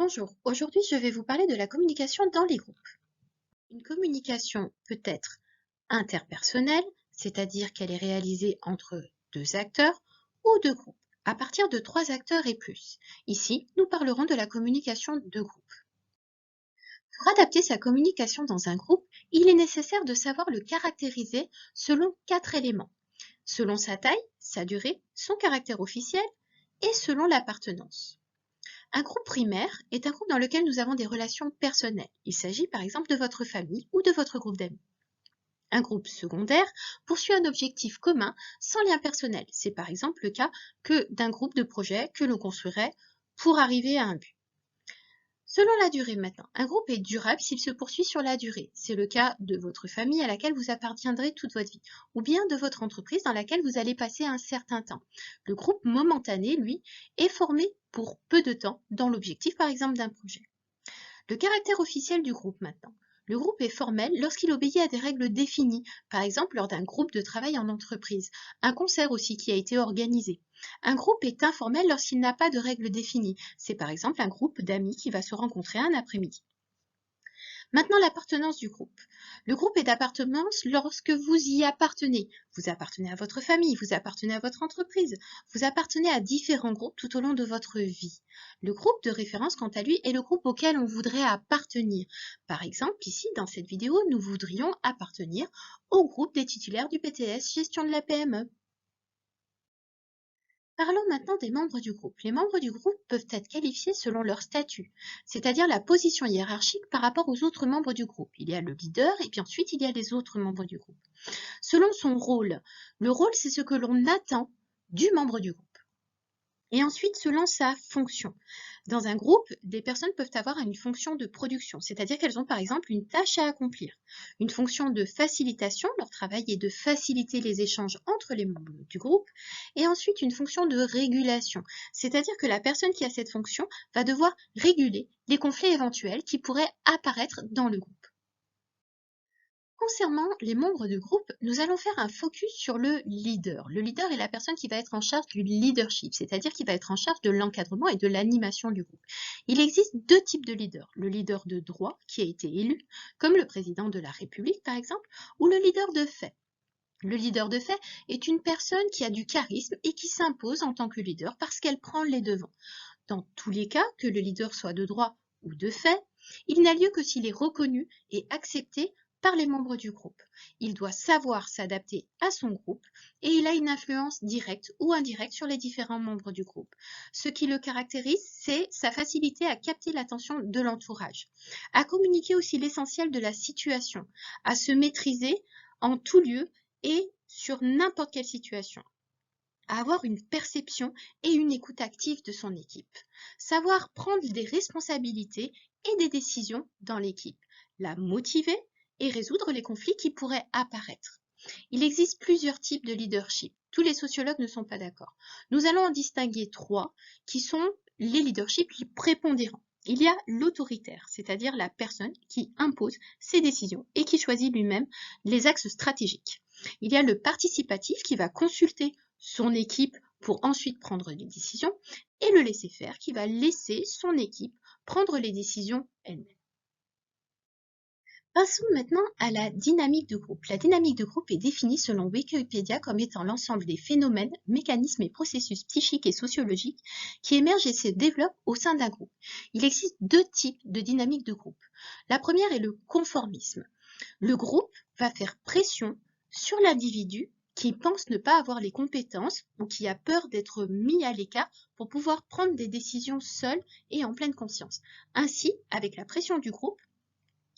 Bonjour, aujourd'hui je vais vous parler de la communication dans les groupes. Une communication peut être interpersonnelle, c'est-à-dire qu'elle est réalisée entre deux acteurs, ou de groupe, à partir de trois acteurs et plus. Ici, nous parlerons de la communication de groupe. Pour adapter sa communication dans un groupe, il est nécessaire de savoir le caractériser selon quatre éléments, selon sa taille, sa durée, son caractère officiel et selon l'appartenance. Un groupe primaire est un groupe dans lequel nous avons des relations personnelles. Il s'agit par exemple de votre famille ou de votre groupe d'amis. Un groupe secondaire poursuit un objectif commun sans lien personnel. C'est par exemple le cas d'un groupe de projet que l'on construirait pour arriver à un but. Selon la durée maintenant, un groupe est durable s'il se poursuit sur la durée. C'est le cas de votre famille à laquelle vous appartiendrez toute votre vie, ou bien de votre entreprise dans laquelle vous allez passer un certain temps. Le groupe momentané, lui, est formé pour peu de temps dans l'objectif par exemple d'un projet. Le caractère officiel du groupe maintenant. Le groupe est formel lorsqu'il obéit à des règles définies, par exemple lors d'un groupe de travail en entreprise, un concert aussi qui a été organisé. Un groupe est informel lorsqu'il n'a pas de règles définies. C'est par exemple un groupe d'amis qui va se rencontrer un après-midi. Maintenant, l'appartenance du groupe. Le groupe est d'appartenance lorsque vous y appartenez. Vous appartenez à votre famille, vous appartenez à votre entreprise, vous appartenez à différents groupes tout au long de votre vie. Le groupe de référence, quant à lui, est le groupe auquel on voudrait appartenir. Par exemple, ici, dans cette vidéo, nous voudrions appartenir au groupe des titulaires du BTS Gestion de la PME. Parlons maintenant des membres du groupe. Les membres du groupe peuvent être qualifiés selon leur statut, c'est-à-dire la position hiérarchique par rapport aux autres membres du groupe. Il y a le leader et puis ensuite il y a les autres membres du groupe. Selon son rôle, le rôle c'est ce que l'on attend du membre du groupe. Et ensuite, selon sa fonction. Dans un groupe, des personnes peuvent avoir une fonction de production, c'est-à-dire qu'elles ont par exemple une tâche à accomplir. Une fonction de facilitation, leur travail est de faciliter les échanges entre les membres du groupe. Et ensuite, une fonction de régulation, c'est-à-dire que la personne qui a cette fonction va devoir réguler les conflits éventuels qui pourraient apparaître dans le groupe. Concernant les membres du groupe, nous allons faire un focus sur le leader. Le leader est la personne qui va être en charge du leadership, c'est-à-dire qui va être en charge de l'encadrement et de l'animation du groupe. Il existe deux types de leaders. Le leader de droit, qui a été élu, comme le président de la République par exemple, ou le leader de fait. Le leader de fait est une personne qui a du charisme et qui s'impose en tant que leader parce qu'elle prend les devants. Dans tous les cas, que le leader soit de droit ou de fait, il n'a lieu que s'il est reconnu et accepté par les membres du groupe. Il doit savoir s'adapter à son groupe et il a une influence directe ou indirecte sur les différents membres du groupe. Ce qui le caractérise, c'est sa facilité à capter l'attention de l'entourage, à communiquer aussi l'essentiel de la situation, à se maîtriser en tout lieu et sur n'importe quelle situation, à avoir une perception et une écoute active de son équipe, savoir prendre des responsabilités et des décisions dans l'équipe, la motiver et résoudre les conflits qui pourraient apparaître. Il existe plusieurs types de leadership. Tous les sociologues ne sont pas d'accord. Nous allons en distinguer trois qui sont les leaderships prépondérants. Il y a l'autoritaire, c'est-à-dire la personne qui impose ses décisions et qui choisit lui-même les axes stratégiques. Il y a le participatif qui va consulter son équipe pour ensuite prendre des décisions, et le laisser-faire qui va laisser son équipe prendre les décisions elle-même. Passons maintenant à la dynamique de groupe. La dynamique de groupe est définie selon Wikipédia comme étant l'ensemble des phénomènes, mécanismes et processus psychiques et sociologiques qui émergent et se développent au sein d'un groupe. Il existe deux types de dynamique de groupe. La première est le conformisme. Le groupe va faire pression sur l'individu qui pense ne pas avoir les compétences ou qui a peur d'être mis à l'écart pour pouvoir prendre des décisions seul et en pleine conscience. Ainsi, avec la pression du groupe,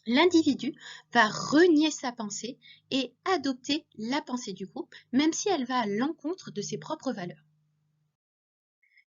l'individu va renier sa pensée et adopter la pensée du groupe, même si elle va à l'encontre de ses propres valeurs.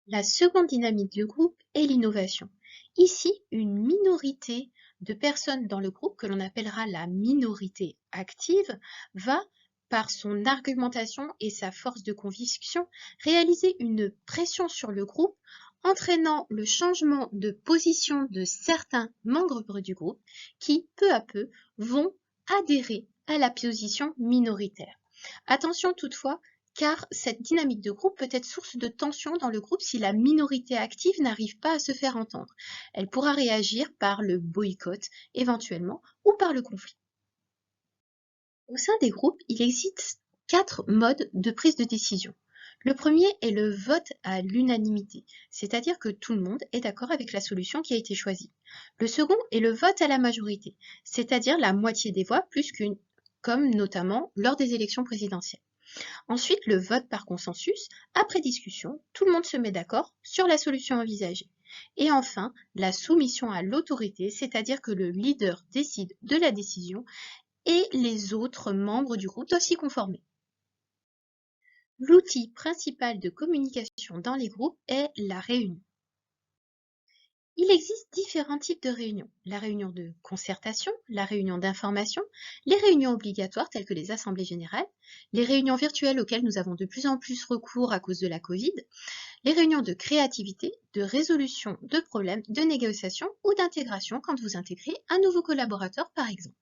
La seconde dynamique du groupe est l'innovation. Ici, une minorité de personnes dans le groupe, que l'on appellera la minorité active, va, par son argumentation et sa force de conviction, réaliser une pression sur le groupe, entraînant le changement de position de certains membres du groupe qui, peu à peu, vont adhérer à la position minoritaire. Attention toutefois, car cette dynamique de groupe peut être source de tension dans le groupe si la minorité active n'arrive pas à se faire entendre. Elle pourra réagir par le boycott, éventuellement, ou par le conflit. Au sein des groupes, il existe 4 modes de prise de décision. Le premier est le vote à l'unanimité, c'est-à-dire que tout le monde est d'accord avec la solution qui a été choisie. Le second est le vote à la majorité, c'est-à-dire la moitié des voix plus qu'une, comme notamment lors des élections présidentielles. Ensuite, le vote par consensus, après discussion, tout le monde se met d'accord sur la solution envisagée. Et enfin, la soumission à l'autorité, c'est-à-dire que le leader décide de la décision et les autres membres du groupe doivent s'y conformer. L'outil principal de communication dans les groupes est la réunion. Il existe différents types de réunions. La réunion de concertation, la réunion d'information, les réunions obligatoires telles que les assemblées générales, les réunions virtuelles auxquelles nous avons de plus en plus recours à cause de la Covid, les réunions de créativité, de résolution de problèmes, de négociation ou d'intégration quand vous intégrez un nouveau collaborateur par exemple.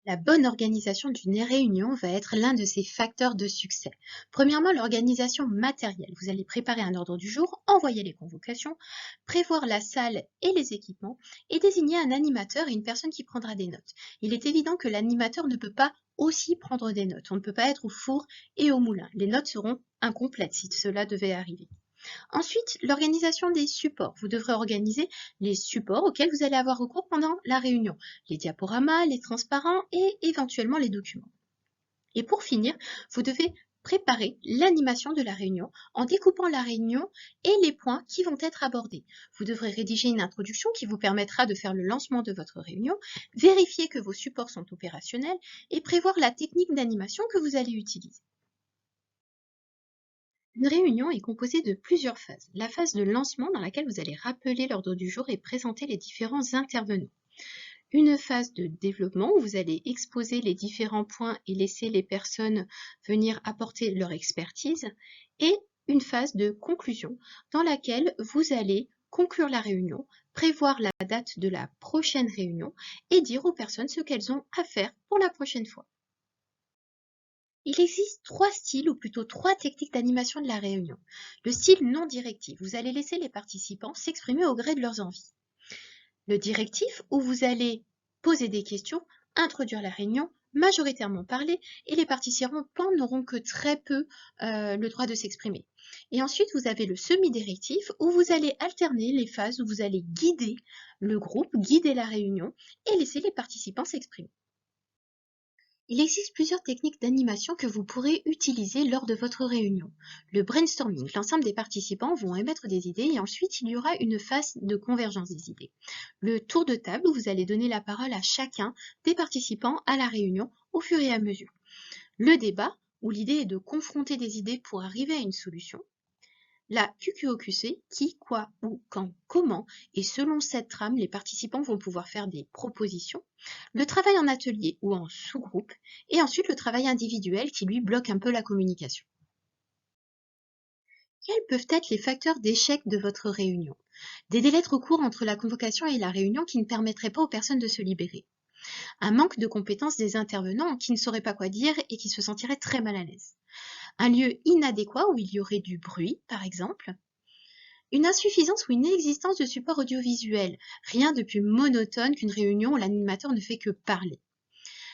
La bonne organisation d'une réunion va être l'un de ces facteurs de succès. Premièrement, l'organisation matérielle. Vous allez préparer un ordre du jour, envoyer les convocations, prévoir la salle et les équipements et désigner un animateur et une personne qui prendra des notes. Il est évident que l'animateur ne peut pas aussi prendre des notes. On ne peut pas être au four et au moulin. Les notes seront incomplètes si cela devait arriver. Ensuite, l'organisation des supports. Vous devrez organiser les supports auxquels vous allez avoir recours pendant la réunion, les diaporamas, les transparents et éventuellement les documents. Et pour finir, vous devez préparer l'animation de la réunion en découpant la réunion et les points qui vont être abordés. Vous devrez rédiger une introduction qui vous permettra de faire le lancement de votre réunion, vérifier que vos supports sont opérationnels et prévoir la technique d'animation que vous allez utiliser. Une réunion est composée de plusieurs phases. La phase de lancement dans laquelle vous allez rappeler l'ordre du jour et présenter les différents intervenants. Une phase de développement où vous allez exposer les différents points et laisser les personnes venir apporter leur expertise. Et une phase de conclusion dans laquelle vous allez conclure la réunion, prévoir la date de la prochaine réunion et dire aux personnes ce qu'elles ont à faire pour la prochaine fois. Il existe 3 styles ou plutôt 3 techniques d'animation de la réunion. Le style non directif, vous allez laisser les participants s'exprimer au gré de leurs envies. Le directif, où vous allez poser des questions, introduire la réunion, majoritairement parler, et les participants n'auront que très peu le droit de s'exprimer. Et ensuite, vous avez le semi-directif, où vous allez alterner les phases où vous allez guider le groupe, guider la réunion, et laisser les participants s'exprimer. Il existe plusieurs techniques d'animation que vous pourrez utiliser lors de votre réunion. Le brainstorming, l'ensemble des participants vont émettre des idées et ensuite il y aura une phase de convergence des idées. Le tour de table, où vous allez donner la parole à chacun des participants à la réunion au fur et à mesure. Le débat, où l'idée est de confronter des idées pour arriver à une solution. La QQOQC, qui, quoi, où, quand, comment, et selon cette trame, les participants vont pouvoir faire des propositions. Le travail en atelier ou en sous-groupe, et ensuite le travail individuel qui lui bloque un peu la communication. Quels peuvent être les facteurs d'échec de votre réunion? Des délais trop courts entre la convocation et la réunion qui ne permettraient pas aux personnes de se libérer. Un manque de compétences des intervenants qui ne sauraient pas quoi dire et qui se sentiraient très mal à l'aise. Un lieu inadéquat où il y aurait du bruit, par exemple. Une insuffisance ou une inexistence de support audiovisuel. Rien de plus monotone qu'une réunion où l'animateur ne fait que parler.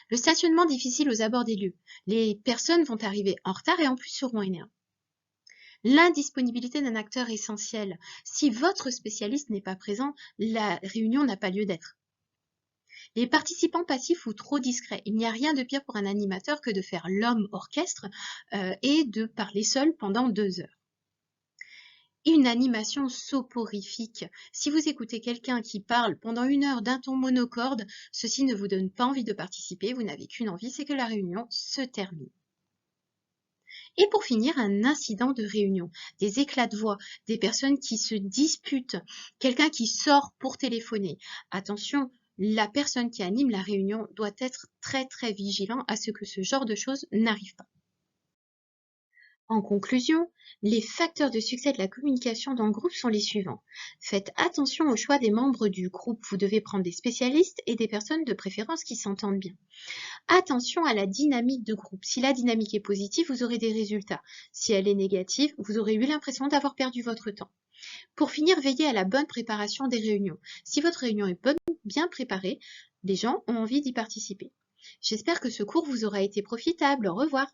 Le stationnement difficile aux abords des lieux. Les personnes vont arriver en retard et en plus seront énervées. L'indisponibilité d'un acteur essentiel. Si votre spécialiste n'est pas présent, la réunion n'a pas lieu d'être. Les participants passifs ou trop discrets. Il n'y a rien de pire pour un animateur que de faire l'homme orchestre et de parler seul pendant 2 heures. Une animation soporifique. Si vous écoutez quelqu'un qui parle pendant 1 heure d'un ton monocorde, ceci ne vous donne pas envie de participer, vous n'avez qu'une envie, c'est que la réunion se termine. Et pour finir, un incident de réunion, des éclats de voix, des personnes qui se disputent, quelqu'un qui sort pour téléphoner. Attention, la personne qui anime la réunion doit être très vigilant à ce que ce genre de choses n'arrive pas. En conclusion, les facteurs de succès de la communication dans le groupe sont les suivants. Faites attention au choix des membres du groupe. Vous devez prendre des spécialistes et des personnes de préférence qui s'entendent bien. Attention à la dynamique de groupe. Si la dynamique est positive, vous aurez des résultats. Si elle est négative, vous aurez eu l'impression d'avoir perdu votre temps. Pour finir, veillez à la bonne préparation des réunions. Si votre réunion est bien préparée, les gens ont envie d'y participer. J'espère que ce cours vous aura été profitable. Au revoir.